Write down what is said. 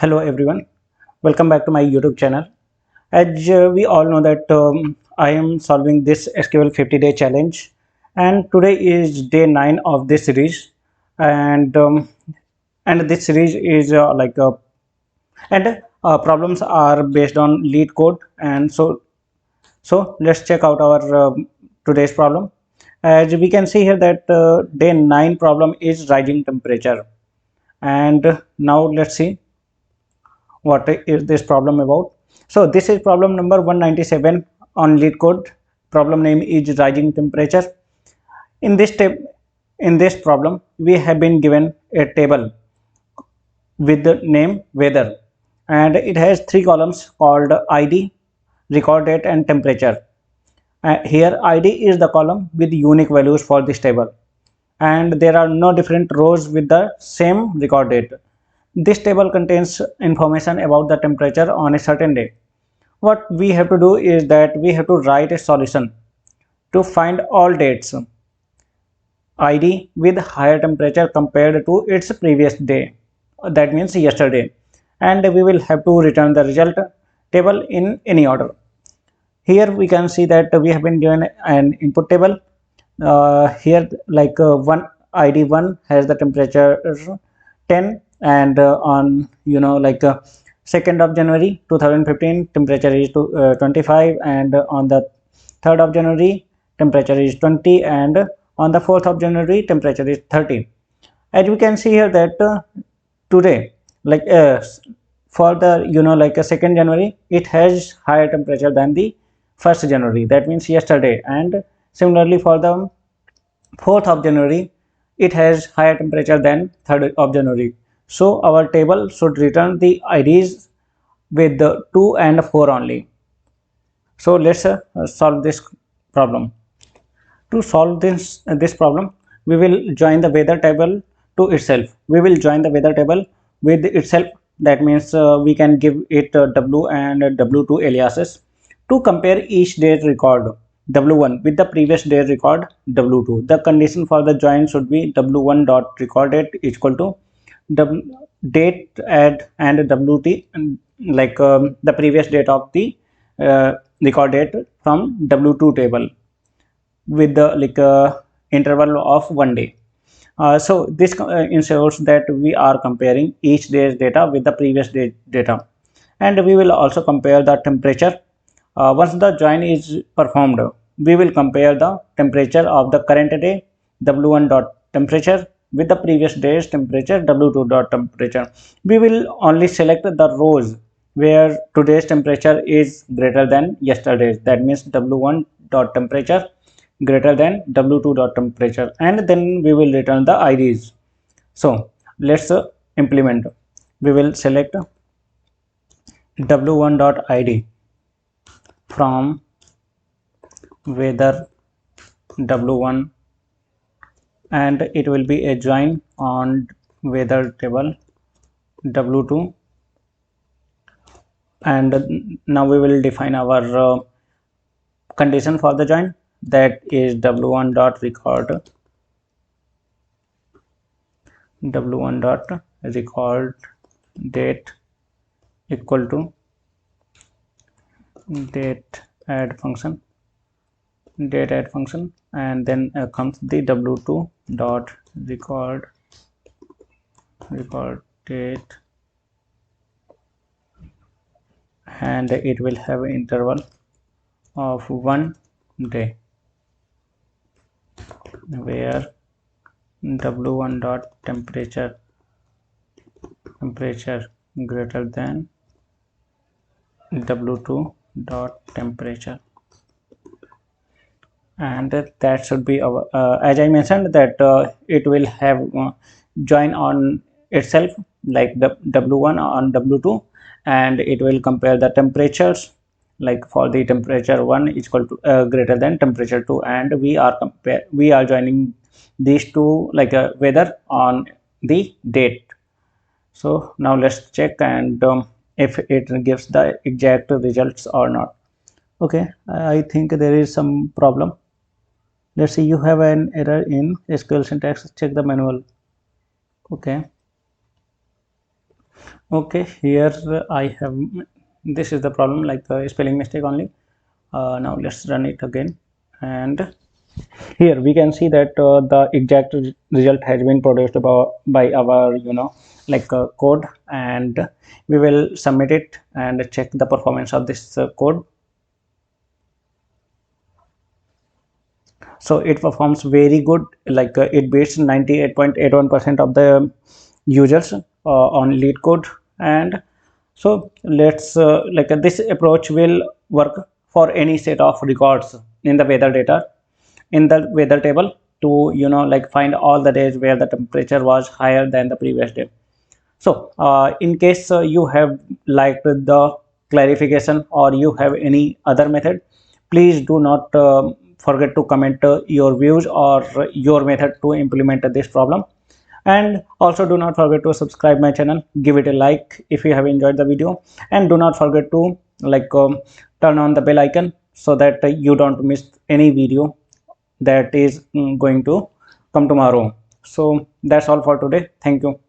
Hello everyone, welcome back to my YouTube channel. As we all know that I am solving this SQL 50-day challenge, and today is day 9 of this series, and this series is problems are based on LeetCode, and so let's check out our today's problem. As we can see here that day 9 problem is rising temperature, and now let's see what is this problem about. So this is problem number 197 on LeetCode. Problem name is rising temperature. In this problem we have been given a table with the name weather, and it has three columns called ID, record date, and temperature. Here ID is the column with unique values for this table, and there are no different rows with the same record date. This table contains information about the temperature on a certain day. What we have to do is that we have to write a solution to find all dates ID with higher temperature compared to its previous day, that means yesterday, and we will have to return the result table in any order. Here we can see that we have been given an input table. Here one ID 1 has the temperature 10, and on 2nd of January 2015 temperature is 25, and on the 3rd of January temperature is 20, and on the 4th of January temperature is 30. As we can see here that today, for the a 2nd January, it has higher temperature than the 1st January, that means yesterday, and similarly for the 4th of January it has higher temperature than 3rd of January. So our table should return the IDs with the 2 and 4 only. So let's solve this problem. To solve this problem, we will join the weather table to itself. We will join the weather table with itself. That means we can give it W and W2 aliases to compare each day's record W1 with the previous day record W2. The condition for the join should be W1 dot record date equal to date add and WT, the previous date of the record date from W2 table with the interval of 1 day. So this ensures that we are comparing each day's data with the previous day data, and we will also compare the temperature. Once the join is performed, we will compare the temperature of the current day W1 dot temperature with the previous day's temperature W2 dot temperature. We will only select the rows where today's temperature is greater than yesterday's, that means W1 dot temperature greater than W2 dot temperature, and then we will return the IDs. So let's implement. We will select W1 dot ID from weather W1, and it will be a join on weather table W2, and now we will define our condition for the join, that is W1 dot record date equal to date add function, and then comes the W2 dot record date, and it will have an interval of 1 day where W1 dot temperature greater than W2 dot temperature, and that should be our as I mentioned that it will have join on itself, like the W1 on W2, and it will compare the temperatures, like for the temperature 1 is equal to greater than temperature 2, and we are joining these two weather on the date. So now let's check and if it gives the exact results or not. Okay, I think there is some problem. Let's see, you have an error in SQL syntax, check the manual. Okay, Okay, here I have, this is the problem, like spelling mistake only. Now let's run it again, and here we can see that the exact result has been produced by our like code, and we will submit it and check the performance of this code. So it performs very good, like it beats 98.81% of the users on LeetCode. And so let's like this approach will work for any set of records in the weather data, in the weather table, to like find all the days where the temperature was higher than the previous day. So in case you have liked the clarification, or you have any other method, please do not forget to comment your views or your method to implement this problem. And also do not forget to subscribe my channel, give it a like if you have enjoyed the video, and do not forget to like turn on the bell icon so that you don't miss any video that is going to come tomorrow. So that's all for today. Thank you.